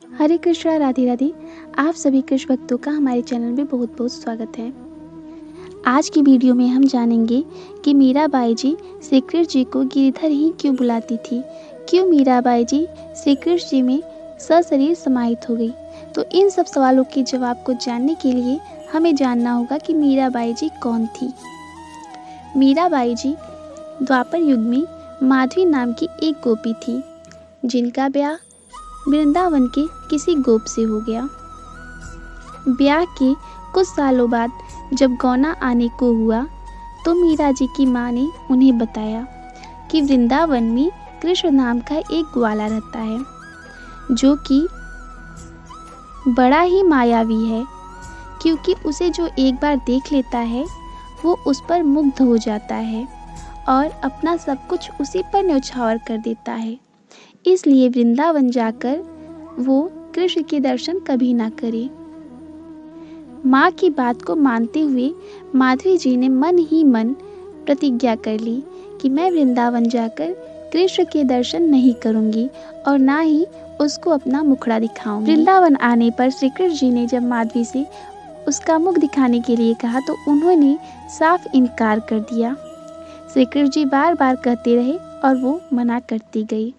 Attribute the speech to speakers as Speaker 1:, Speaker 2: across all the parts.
Speaker 1: हरे कृष्णा, राधे राधे। आप सभी कृष्ण भक्तों का हमारे चैनल में बहुत बहुत स्वागत है। आज की वीडियो में हम जानेंगे कि मीराबाई जी श्री कृष्ण जी को गिरधर ही क्यों बुलाती थी, क्यों मीराबाई जी श्री कृष्ण जी में सशरीर समाहित हो गई। तो इन सब सवालों के जवाब को जानने के लिए हमें जानना होगा कि मीराबाई जी कौन थी। मीराबाई जी द्वापर युग में माधवी नाम की एक गोपी थी, जिनका ब्याह वृंदावन के किसी गोप से हो गया। ब्याह के कुछ सालों बाद जब गौना आने को हुआ तो मीरा जी की माँ ने उन्हें बताया कि वृंदावन में कृष्ण नाम का एक ग्वाला रहता है, जो कि बड़ा ही मायावी है, क्योंकि उसे जो एक बार देख लेता है वो उस पर मुग्ध हो जाता है और अपना सब कुछ उसी पर न्यौछावर कर देता है। इसलिए वृंदावन जाकर वो कृष्ण के दर्शन कभी ना करे। माँ की बात को मानते हुए माधवी जी ने मन ही मन प्रतिज्ञा कर ली कि मैं वृंदावन जाकर कृष्ण के दर्शन नहीं करूंगी और ना ही उसको अपना मुखड़ा दिखाऊंगी। वृंदावन आने पर श्री कृष्ण जी ने जब माधवी से उसका मुख दिखाने के लिए कहा तो उन्होंने साफ इनकार कर दिया। श्री कृष्ण जी बार बार कहते रहे और वो मना करती गई।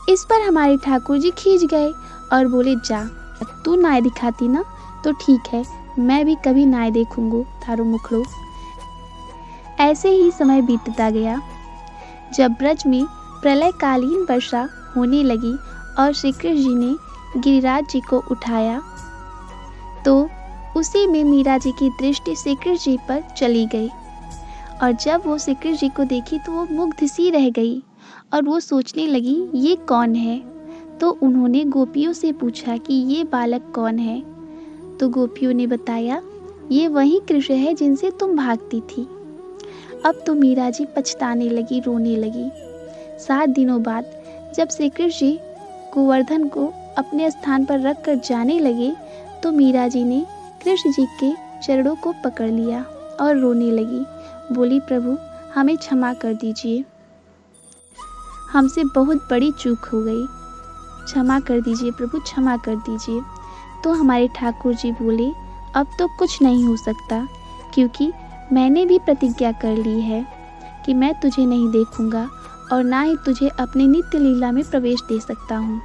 Speaker 1: इस पर हमारे ठाकुर जी खींच गए और बोले, जा तू नाय दिखाती ना तो ठीक है, मैं भी कभी नाय देखूंगो थारो मुखड़ो। ऐसे ही समय बीतता गया। जब ब्रज में प्रलयकालीन वर्षा होने लगी और श्री कृष्ण जी ने गिरिराज जी को उठाया तो उसी में मीरा जी की दृष्टि श्री कृष्ण जी पर चली गई और जब वो श्री कृष्ण जी को देखी तो वो मुग्ध सी रह गई और वो सोचने लगी ये कौन है। तो उन्होंने गोपियों से पूछा कि ये बालक कौन है। तो गोपियों ने बताया, ये वही कृष्ण है जिनसे तुम भागती थी। अब तो मीरा जी पछताने लगी, रोने लगी। 7 दिनों बाद जब श्री कृष्ण जी गोवर्धन को अपने स्थान पर रख कर जाने लगे तो मीरा जी ने कृष्ण जी के चरणों को पकड़ लिया और रोने लगी। बोली, प्रभु हमें क्षमा कर दीजिए, हमसे बहुत बड़ी चूक हो गई, क्षमा कर दीजिए प्रभु, क्षमा कर दीजिए। तो हमारे ठाकुर जी बोले, अब तो कुछ नहीं हो सकता, क्योंकि मैंने भी प्रतिज्ञा कर ली है कि मैं तुझे नहीं देखूंगा और ना ही तुझे अपने नित्य लीला में प्रवेश दे सकता हूँ।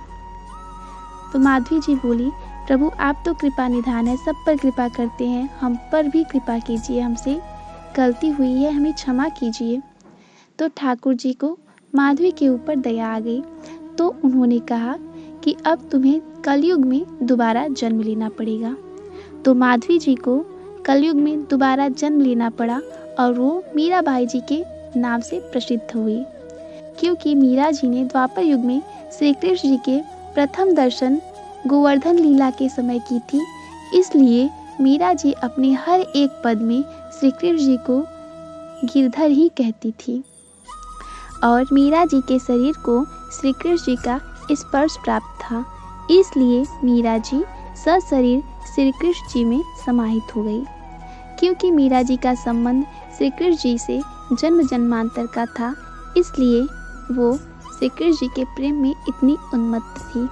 Speaker 1: तो माधवी जी बोली, प्रभु आप तो कृपा निधान है, सब पर कृपा करते हैं, हम पर भी कृपा कीजिए, हमसे गलती हुई है, हमें क्षमा कीजिए। तो ठाकुर जी को माधवी के ऊपर दया आ गई। तो उन्होंने कहा कि अब तुम्हें कलयुग में दोबारा जन्म लेना पड़ेगा। तो माधवी जी को कलयुग में दोबारा जन्म लेना पड़ा और वो मीराबाई जी के नाम से प्रसिद्ध हुई, क्योंकि मीरा जी ने द्वापर युग में श्री कृष्ण जी के प्रथम दर्शन गोवर्धन लीला के समय की थी। इसलिए मीरा जी अपने हर एक पद में श्री कृष्ण जी को गिरधर ही कहती थी और मीरा जी के शरीर को श्री कृष्ण जी का स्पर्श प्राप्त था। इसलिए मीरा जी सशरीर श्री कृष्ण जी में समाहित हो गई। क्योंकि मीरा जी का संबंध श्री कृष्ण जी से जन्म जन्मांतर का था, इसलिए वो श्री कृष्ण जी के प्रेम में इतनी उन्मत्त थी।